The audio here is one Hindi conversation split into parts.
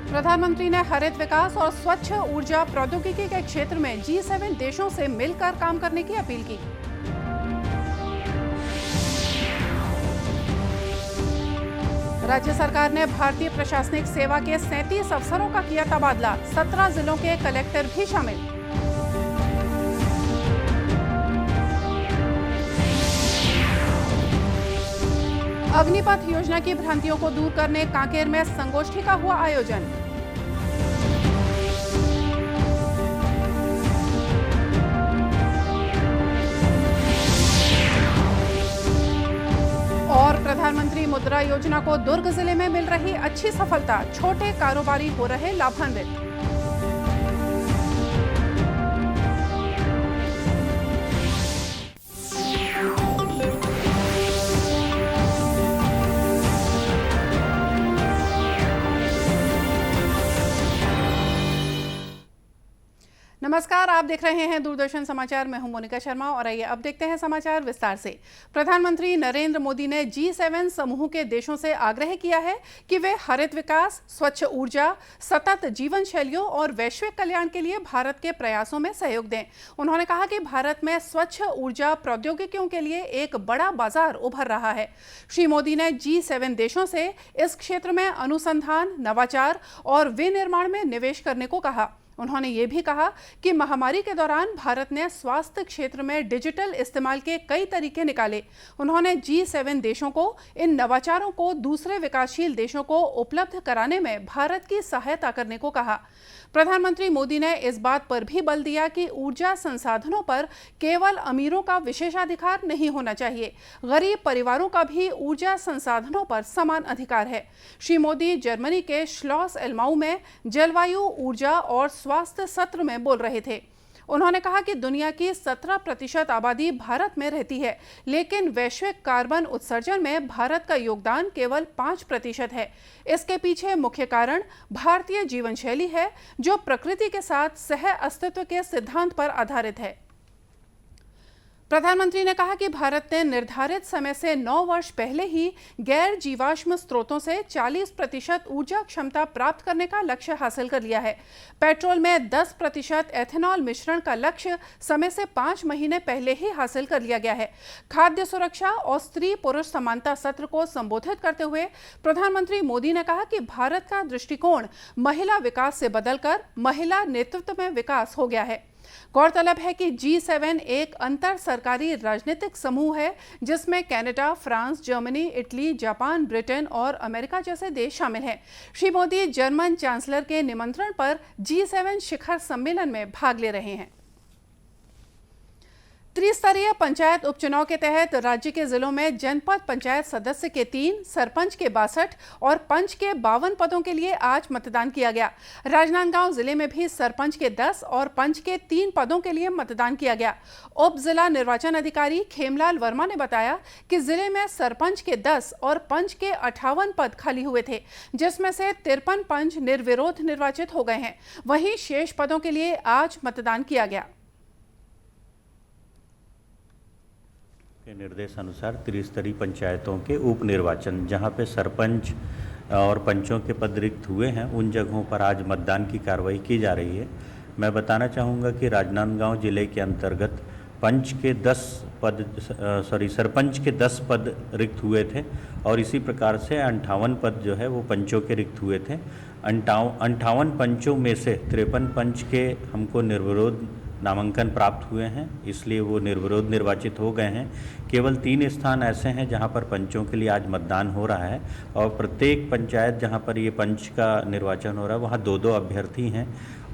प्रधानमंत्री ने हरित विकास और स्वच्छ ऊर्जा प्रौद्योगिकी के क्षेत्र में G7 देशों से मिलकर काम करने की अपील की। राज्य सरकार ने भारतीय प्रशासनिक सेवा के 37 अफसरों का किया तबादला, 17 जिलों के कलेक्टर भी शामिल। अग्निपथ योजना की भ्रांतियों को दूर करने कांकेर में संगोष्ठी का हुआ आयोजन। और प्रधानमंत्री मुद्रा योजना को दुर्ग जिले में मिल रही अच्छी सफलता, छोटे कारोबारी हो रहे लाभान्वित। नमस्कार, आप देख रहे हैं दूरदर्शन समाचार। मैं हूं मोनिका शर्मा और आइए अब देखते हैं समाचार विस्तार से। प्रधानमंत्री नरेंद्र मोदी ने G7 समूह के देशों से आग्रह किया है कि वे हरित विकास, स्वच्छ ऊर्जा, सतत जीवन शैलियों और वैश्विक कल्याण के लिए भारत के प्रयासों में सहयोग दें। उन्होंने कहा कि भारत में स्वच्छ ऊर्जा प्रौद्योगिकियों के लिए एक बड़ा बाजार उभर रहा है। श्री मोदी ने G7 देशों से इस क्षेत्र में अनुसंधान, नवाचार और विनिर्माण में निवेश करने को कहा। उन्होंने ये भी कहा कि महामारी के दौरान भारत ने स्वास्थ्य क्षेत्र में डिजिटल इस्तेमाल के कई तरीके निकाले। उन्होंने G7 देशों को इन नवाचारों को दूसरे विकासशील देशों को उपलब्ध कराने में भारत की सहायता करने को कहा। प्रधानमंत्री मोदी ने इस बात पर भी बल दिया कि ऊर्जा संसाधनों पर केवल अमीरों का विशेषाधिकार नहीं होना चाहिए, गरीब परिवारों का भी ऊर्जा संसाधनों पर समान अधिकार है। श्री मोदी जर्मनी के श्लॉस एल्माउ में जलवायु, ऊर्जा और स्वास्थ्य सत्र में बोल रहे थे। उन्होंने कहा कि दुनिया की 17% आबादी भारत में रहती है, लेकिन वैश्विक कार्बन उत्सर्जन में भारत का योगदान केवल 5% है। इसके पीछे मुख्य कारण भारतीय जीवन शैली है, जो प्रकृति के साथ सह अस्तित्व के सिद्धांत पर आधारित है। प्रधानमंत्री ने कहा कि भारत ने निर्धारित समय से 9 वर्ष पहले ही गैर जीवाश्म स्रोतों से 40% ऊर्जा क्षमता प्राप्त करने का लक्ष्य हासिल कर लिया है। पेट्रोल में 10% एथेनॉल मिश्रण का लक्ष्य समय से 5 महीने पहले ही हासिल कर लिया गया है। खाद्य सुरक्षा और स्त्री पुरुष समानता सत्र को संबोधित करते हुए प्रधानमंत्री मोदी ने कहा कि भारत का दृष्टिकोण महिला विकास से बदलकर महिला नेतृत्व में विकास हो गया है। गौरतलब है कि G7 एक अंतर सरकारी राजनीतिक समूह है, जिसमें Canada, France, Germany, Italy, Japan, Britain और अमेरिका जैसे देश शामिल हैं। श्री मोदी जर्मन चांसलर के निमंत्रण पर G7 शिखर सम्मेलन में भाग ले रहे हैं। त्रिस्तरीय पंचायत उपचुनाव के तहत राज्य के जिलों में जनपद पंचायत सदस्य के 3, सरपंच के 62 और पंच के 52 पदों के लिए आज मतदान किया गया। राजनांदगांव जिले में भी सरपंच के 10 और पंच के 3 पदों के लिए मतदान किया गया। उप जिला निर्वाचन अधिकारी खेमलाल वर्मा ने बताया कि जिले में सरपंच के 10 और पंच के 58 पद खाली हुए थे, जिसमें से 53 पंच निर्विरोध निर्वाचित हो गए हैं। वहीं शेष पदों के लिए आज मतदान किया गया। के निर्देश अनुसार त्रिस्तरीय पंचायतों के उप निर्वाचन, जहां पे सरपंच और पंचों के पद रिक्त हुए हैं, उन जगहों पर आज मतदान की कार्रवाई की जा रही है। मैं बताना चाहूँगा कि राजनांदगांव जिले के अंतर्गत सरपंच के 10 पद रिक्त हुए थे और इसी प्रकार से 58 पद जो है वो पंचों के रिक्त हुए थे। 58 पंचों में से 53 पंच के हमको निर्विरोध नामांकन प्राप्त हुए हैं, इसलिए वो निर्विरोध निर्वाचित हो गए हैं। केवल 3 स्थान ऐसे हैं जहां पर पंचों के लिए आज मतदान हो रहा है और प्रत्येक पंचायत जहां पर ये पंच का निर्वाचन हो रहा है वहां 2-2 अभ्यर्थी हैं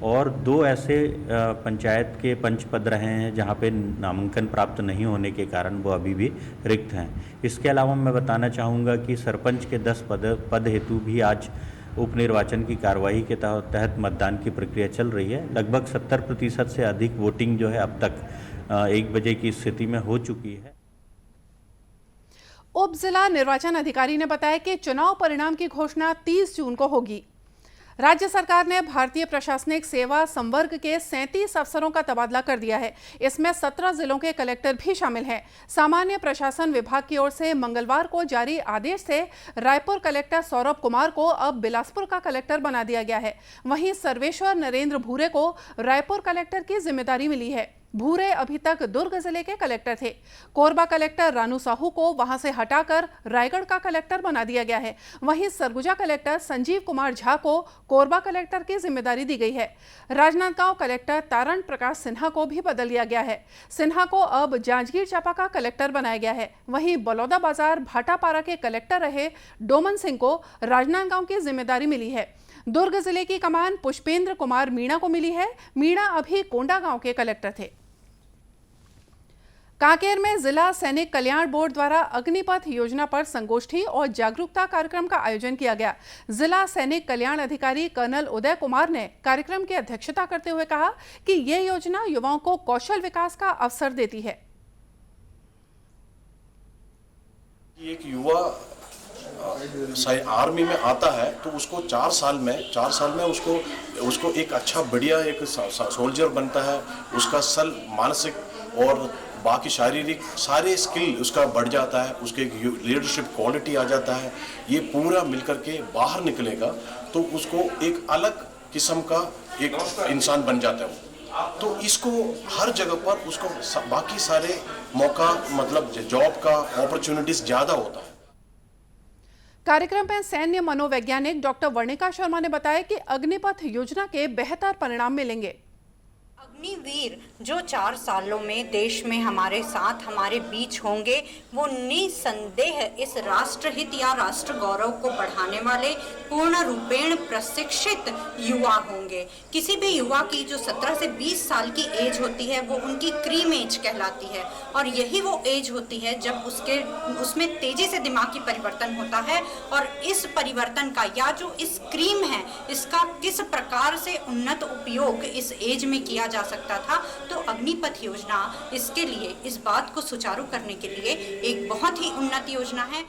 और 2 ऐसे पंचायत के पंच पद रहे हैं जहां पे नामांकन प्राप्त नहीं होने के कारण वो अभी भी रिक्त हैं। इसके अलावा मैं बताना चाहूँगा कि सरपंच के 10 पद हेतु भी आज उप निर्वाचन की कार्रवाई के तहत मतदान की प्रक्रिया चल रही है। लगभग 70% से अधिक वोटिंग जो है अब तक 1 बजे की स्थिति में हो चुकी है। उप जिला निर्वाचन अधिकारी ने बताया कि चुनाव परिणाम की घोषणा 30 जून को होगी। राज्य सरकार ने भारतीय प्रशासनिक सेवा संवर्ग के 37 अफसरों का तबादला कर दिया है। इसमें 17 जिलों के कलेक्टर भी शामिल हैं। सामान्य प्रशासन विभाग की ओर से मंगलवार को जारी आदेश से रायपुर कलेक्टर सौरभ कुमार को अब बिलासपुर का कलेक्टर बना दिया गया है। वहीं सर्वेश्वर नरेंद्र भूरे को रायपुर कलेक्टर की जिम्मेदारी मिली है। भूरे अभी तक दुर्ग जिले के कलेक्टर थे। कोरबा कलेक्टर रानू साहू को वहां से हटाकर रायगढ़ का कलेक्टर बना दिया गया है। वहीं सरगुजा कलेक्टर संजीव कुमार झा को कोरबा कलेक्टर की जिम्मेदारी दी गई है। राजनांदगांव कलेक्टर तारण प्रकाश सिन्हा को भी बदल दिया गया है। सिन्हा को अब जांजगीर चांपा का कलेक्टर बनाया गया है। वहीं बलौदाबाजार भाटापारा के कलेक्टर रहे डोमन सिंह को राजनांदगांव की जिम्मेदारी मिली है। दुर्ग जिले की कमान पुष्पेंद्र कुमार मीणा को मिली है। मीणा अभी कोंडागांव के कलेक्टर थे। कांकेर में जिला सैनिक कल्याण बोर्ड द्वारा अग्निपथ योजना पर संगोष्ठी और जागरूकता कार्यक्रम का आयोजन किया गया। जिला सैनिक कल्याण अधिकारी कर्नल उदय कुमार ने कार्यक्रम की अध्यक्षता करते हुए कहा कि यह योजना युवाओं को कौशल विकास का अवसर देती है। एक युवा आर्मी में आता है तो उसको 4 साल में उसको एक अच्छा बढ़िया एक सोल्जर बनता है। उसका मानसिक और बाकी शारीरिक सारे स्किल उसका बढ़ जाता है। उसके एक लीडरशिप क्वालिटी आ जाता है। ये पूरा मिलकर के बाहर निकलेगा तो उसको एक अलग किस्म का एक इंसान बन जाता है। तो इसको हर जगह पर उसको बाकी सारे मौका मतलब जॉब का अपॉर्चुनिटीज ज़्यादा होता है। कार्यक्रम में सैन्य मनोवैज्ञानिक डॉक्टर वर्णिका शर्मा ने बताया कि अग्निपथ योजना के बेहतर परिणाम मिलेंगे। अग्निवीर जो 4 सालों में देश में हमारे साथ हमारे बीच होंगे वो निसंदेह इस राष्ट्रहित या राष्ट्र गौरव को बढ़ाने वाले पूर्ण रूपेण प्रशिक्षित युवा होंगे। किसी भी युवा की जो 17 से 20 साल की एज होती है वो उनकी क्रीम एज कहलाती है और यही वो एज होती है जब उसमें तेजी से दिमागी परिवर्तन होता है। और इस परिवर्तन का या जो इस क्रीम है इसका किस प्रकार से उन्नत उपयोग इस एज में किया जा सकता था, तो अग्निपथ योजना इसके लिए इस बात को सुचारू करने के लिए एक बहुत ही उन्नत योजना है।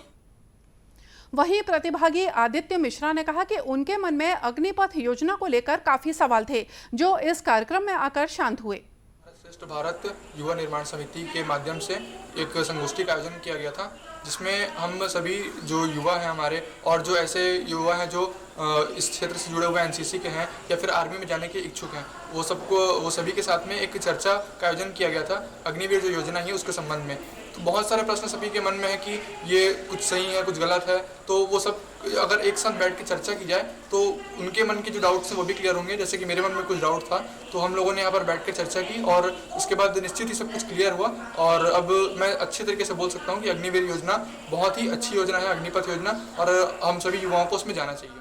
वहीं प्रतिभागी आदित्य मिश्रा ने कहा कि उनके मन में अग्निपथ योजना को लेकर काफी सवाल थे, जो इस कार्यक्रम में आकर शांत हुए। श्रेष्ठ भारत युवा निर्माण समिति के माध्यम से एक संगोष्ठी का आयोजन किया गया था, जिसमें हम सभी जो युवा हैं हमारे और जो ऐसे युवा हैं जो इस क्षेत्र से जुड़े हुए एनसीसी के हैं या फिर आर्मी में जाने के इच्छुक हैं, वो सभी के साथ में एक चर्चा का आयोजन किया गया था अग्निवीर जो योजना है उसके संबंध में। तो बहुत सारे प्रश्न सभी के मन में है कि ये कुछ सही है कुछ गलत है, तो वो सब अगर एक साथ बैठ के चर्चा की जाए तो उनके मन के जो डाउट्स हैं वो भी क्लियर होंगे। जैसे कि मेरे मन में कुछ डाउट था तो हम लोगों ने यहाँ पर बैठ के चर्चा की और उसके बाद निश्चित ही सब कुछ क्लियर हुआ और अब मैं अच्छे तरीके से बोल सकता हूँ कि अग्निवीर योजना बहुत ही अच्छी योजना है, अग्निपथ योजना, और हम सभी युवाओं को उसमें जाना चाहिए।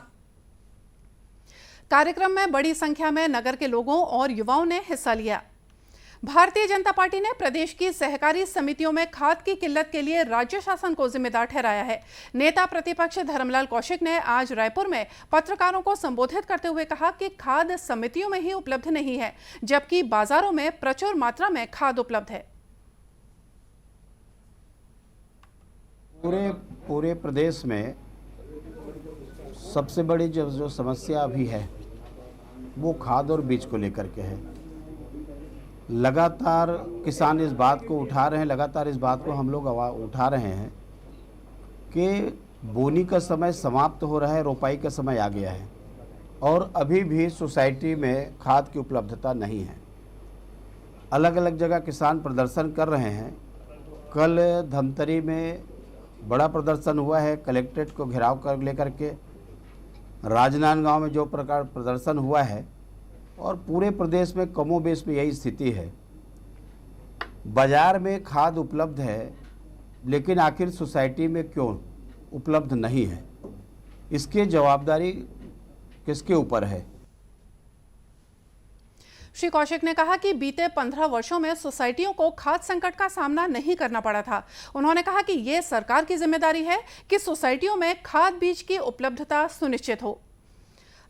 कार्यक्रम में बड़ी संख्या में नगर के लोगों और युवाओं ने हिस्सा लिया। भारतीय जनता पार्टी ने प्रदेश की सहकारी समितियों में खाद की किल्लत के लिए राज्य शासन को जिम्मेदार ठहराया है। नेता प्रतिपक्ष धर्मलाल कौशिक ने आज रायपुर में पत्रकारों को संबोधित करते हुए कहा कि खाद समितियों में ही उपलब्ध नहीं है, जबकि बाजारों में प्रचुर मात्रा में खाद उपलब्ध है। पूरे प्रदेश में सबसे बड़ी जो समस्या अभी है वो खाद और बीज को लेकर के है। लगातार किसान इस बात को उठा रहे हैं, लगातार इस बात को हम लोग उठा रहे हैं कि बोनी का समय समाप्त हो रहा है, रोपाई का समय आ गया है और अभी भी सोसाइटी में खाद की उपलब्धता नहीं है। अलग अलग जगह किसान प्रदर्शन कर रहे हैं। कल धमतरी में बड़ा प्रदर्शन हुआ है, कलेक्ट्रेट को घेराव कर लेकर के। राजनांदगांव में जो प्रकार प्रदर्शन हुआ है और पूरे प्रदेश में कमोबेश में यही स्थिति है। बाज़ार में खाद उपलब्ध है लेकिन आखिर सोसाइटी में क्यों उपलब्ध नहीं है, इसकी जवाबदारी किसके ऊपर है? श्री कौशिक ने कहा कि बीते 15 वर्षों में सोसाइटियों को खाद संकट का सामना नहीं करना पड़ा था। उन्होंने कहा कि ये सरकार की जिम्मेदारी है कि सोसाइटियों में खाद बीज की उपलब्धता सुनिश्चित हो।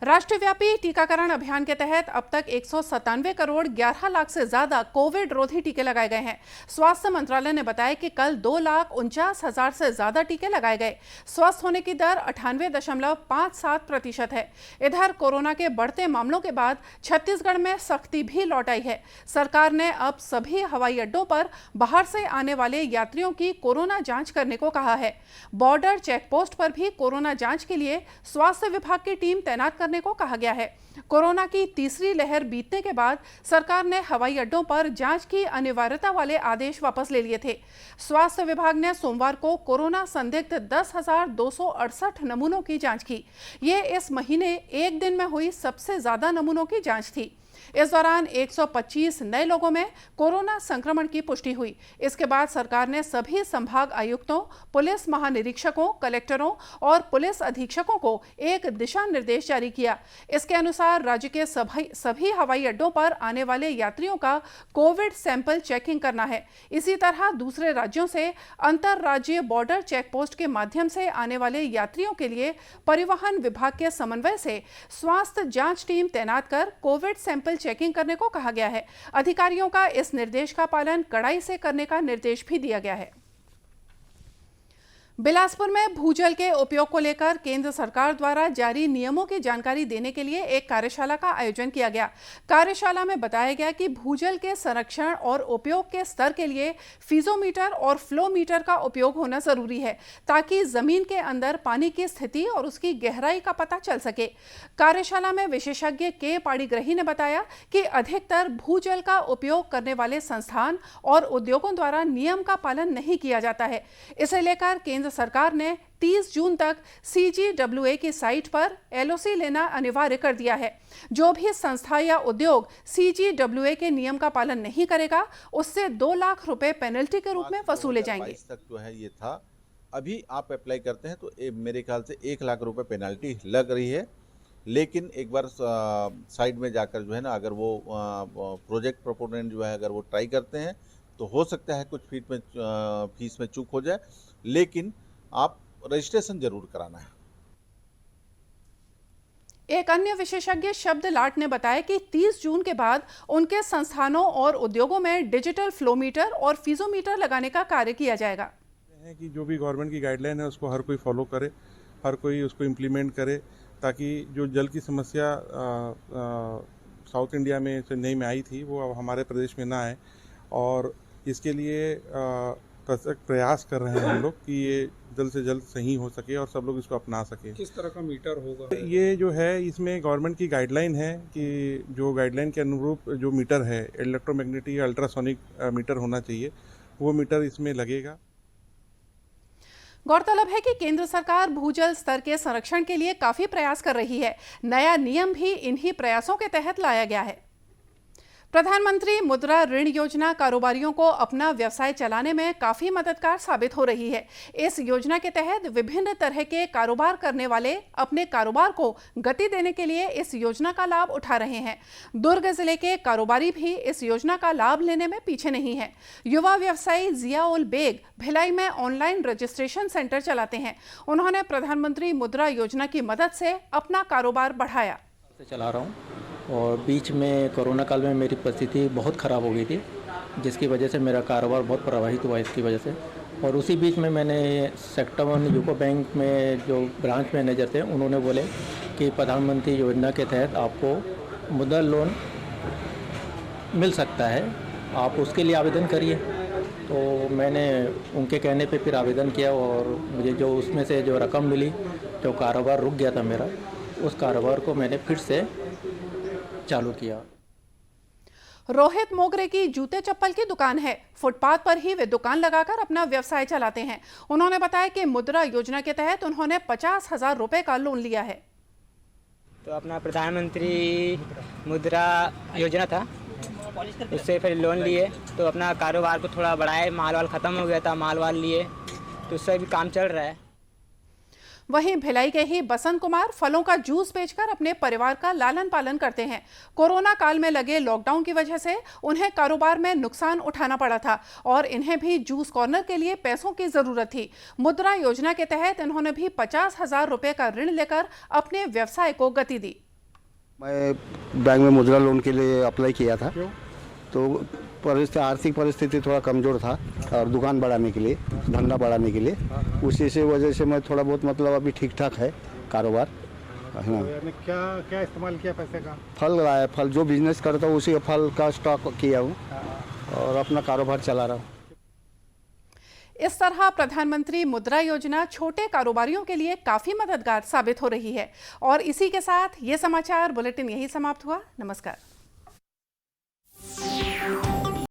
राष्ट्रव्यापी टीकाकरण अभियान के तहत अब तक 197 करोड़ 11 लाख से ज्यादा कोविड रोधी टीके लगाए गए हैं। स्वास्थ्य मंत्रालय ने बताया कि कल 2,49,000 से ज्यादा टीके लगाए गए। स्वस्थ होने की दर 98.57% है। इधर कोरोना के बढ़ते मामलों के बाद छत्तीसगढ़ में सख्ती भी लौट आई है। सरकार ने अब सभी हवाई अड्डों पर बाहर से आने वाले यात्रियों की कोरोना जांच करने को कहा है। बॉर्डर चेक पोस्ट पर भी कोरोना जांच के लिए स्वास्थ्य विभाग की टीम तैनात करने को कहा गया है। कोरोना की तीसरी लहर बीतने के बाद सरकार ने हवाई अड्डों पर जांच की अनिवार्यता वाले आदेश वापस ले लिए थे। स्वास्थ्य विभाग ने सोमवार को कोरोना संदिग्ध 10,268 नमूनों की जांच की। ये इस महीने एक दिन में हुई सबसे ज्यादा नमूनों की जांच थी। इस दौरान 125 नए लोगों में कोरोना संक्रमण की पुष्टि हुई। इसके बाद सरकार ने सभी संभाग आयुक्तों, पुलिस महानिरीक्षकों, कलेक्टरों और पुलिस अधीक्षकों को एक दिशा निर्देश जारी किया। इसके अनुसार राज्य के सभी हवाई अड्डों पर आने वाले यात्रियों का कोविड सैंपल चेकिंग करना है। इसी तरह दूसरे राज्यों से अंतर्राज्यीय बॉर्डर चेक पोस्ट के माध्यम से आने वाले यात्रियों के लिए परिवहन विभाग के समन्वय से स्वास्थ्य जांच टीम तैनात कर कोविड सैंपल चेकिंग करने को कहा गया है। अधिकारियों का इस निर्देश का पालन कड़ाई से करने का निर्देश भी दिया गया है। बिलासपुर में भूजल के उपयोग को लेकर केंद्र सरकार द्वारा जारी नियमों की जानकारी देने के लिए एक कार्यशाला का आयोजन किया गया। कार्यशाला में बताया गया कि भूजल के संरक्षण और उपयोग के स्तर के लिए फीजोमीटर और फ्लोमीटर का उपयोग होना जरूरी है, ताकि जमीन के अंदर पानी की स्थिति और उसकी गहराई का पता चल सके। कार्यशाला में विशेषज्ञ के पाड़ीग्रही ने बताया कि अधिकतर भूजल का उपयोग करने वाले संस्थान और उद्योगों द्वारा नियम का पालन नहीं किया जाता है। इसे लेकर केंद्र सरकार ने 30 जून तक CGWA की साइट पर LOC लेना अनिवार्य कर दिया है। जो भी संस्था या उद्योग CGWA के नियम का पालन नहीं करेगा, उससे 2 लाख रुपए पेनल्टी के रूप में वसूले जाएंगे। तक जो है ये था, अभी आप अप्लाई करते हैं तो मेरे ख्याल से 1 लाख रुपए पेनल्टी लग रही है। लेकिन एक बार साइड में जाकर जो है ना, अगर वो प्रोजेक्ट प्रोपोनेंट जो है अगर वो ट्राई करते हैं तो हो सकता है कुछ फीस में चूक हो जाए, लेकिन आप रजिस्ट्रेशन जरूर कराना है। एक अन्य विशेषज्ञ शब्द लाट ने बताया कि 30 जून के बाद उनके संस्थानों और उद्योगों में डिजिटल फ्लोमीटर और फीजोमीटर लगाने का कार्य किया जाएगा। कि जो भी गवर्नमेंट की गाइडलाइन है उसको हर कोई फॉलो करे, हर कोई उसको इम्प्लीमेंट करे, ताकि जो जल की समस्या साउथ इंडिया में चेन्नई में आई थी वो अब हमारे प्रदेश में ना आए। और इसके लिए प्रयास कर रहे हैं हम लोग कि ये जल्द से जल्द सही हो सके और सब लोग इसको अपना सके। किस तरह का मीटर होगा? ये जो है इसमें गवर्नमेंट की गाइडलाइन है कि जो गाइडलाइन के अनुरूप जो मीटर है, इलेक्ट्रोमैग्नेटिक या अल्ट्रासोनिक मीटर होना चाहिए, वो मीटर इसमें लगेगा। गौरतलब है कि केंद्र सरकार भूजल स्तर के संरक्षण के लिए काफी प्रयास कर रही है। नया नियम भी इन्हीं प्रयासों के तहत लाया गया है। प्रधानमंत्री मुद्रा ऋण योजना कारोबारियों को अपना व्यवसाय चलाने में काफी मददगार साबित हो रही है। इस योजना के तहत विभिन्न तरह के कारोबार करने वाले अपने कारोबार को गति देने के लिए इस योजना का लाभ उठा रहे हैं। दुर्ग जिले के कारोबारी भी इस योजना का लाभ लेने में पीछे नहीं है। युवा व्यवसायी जिया उल बेग भिलाई में ऑनलाइन रजिस्ट्रेशन सेंटर चलाते हैं। उन्होंने प्रधानमंत्री मुद्रा योजना की मदद से अपना कारोबार बढ़ाया। चला रहा हूँ और बीच में कोरोना काल में मेरी परिस्थिति बहुत ख़राब हो गई थी, जिसकी वजह से मेरा कारोबार बहुत प्रभावित हुआ इसकी वजह से। और उसी बीच में मैंने सेक्टर 1 यूको बैंक में जो ब्रांच मैनेजर थे, उन्होंने बोले कि प्रधानमंत्री योजना के तहत आपको मुद्रा लोन मिल सकता है, आप उसके लिए आवेदन करिए। तो मैंने उनके कहने पे फिर आवेदन किया और मुझे जो उसमें से जो रकम मिली, जो कारोबार रुक गया था मेरा, उस कारोबार को मैंने फिर से चालू किया। रोहित मोगरे की जूते चप्पल की दुकान है। फुटपाथ पर ही वे दुकान लगाकर अपना व्यवसाय चलाते हैं। उन्होंने बताया कि मुद्रा योजना के तहत उन्होंने 50,000 रुपए का लोन लिया है। तो अपना प्रधानमंत्री मुद्रा योजना था, उससे फिर लोन लिए तो अपना कारोबार को थोड़ा बढ़ाए। माल वाल ख़त्म हो गया था, माल वाल लिए तो उससे भी काम चल रहा है। वहीं भिलाई के ही बसंत कुमार फलों का जूस बेचकर अपने परिवार का लालन पालन करते हैं। कोरोना काल में लगे लॉकडाउन की वजह से उन्हें कारोबार में नुकसान उठाना पड़ा था और इन्हें भी जूस कॉर्नर के लिए पैसों की जरूरत थी। मुद्रा योजना के तहत इन्होंने भी 50,000 रुपए का ऋण लेकर अपने व्यवसाय को गति दी। मैं बैंक में मुद्रा लोन के लिए अप्लाई किया था। क्यों? तो आर्थिक परिस्थिति थोड़ा कमज़ोर था और दुकान बढ़ाने के लिए, धंधा बढ़ाने के लिए, उसी से वजह से मैं थोड़ा बहुत मतलब अभी ठीक ठाक है कारोबार। हाँ, तो क्या क्या इस्तेमाल किया पैसे का? फल लाया, फल जो बिजनेस करता हूँ उसी फल का स्टॉक किया हूँ और अपना कारोबार चला रहा हूँ। इस तरह प्रधानमंत्री मुद्रा योजना छोटे कारोबारियों के लिए काफी मददगार साबित हो रही है। और इसी के साथ ये समाचार बुलेटिन यही समाप्त हुआ। नमस्कार।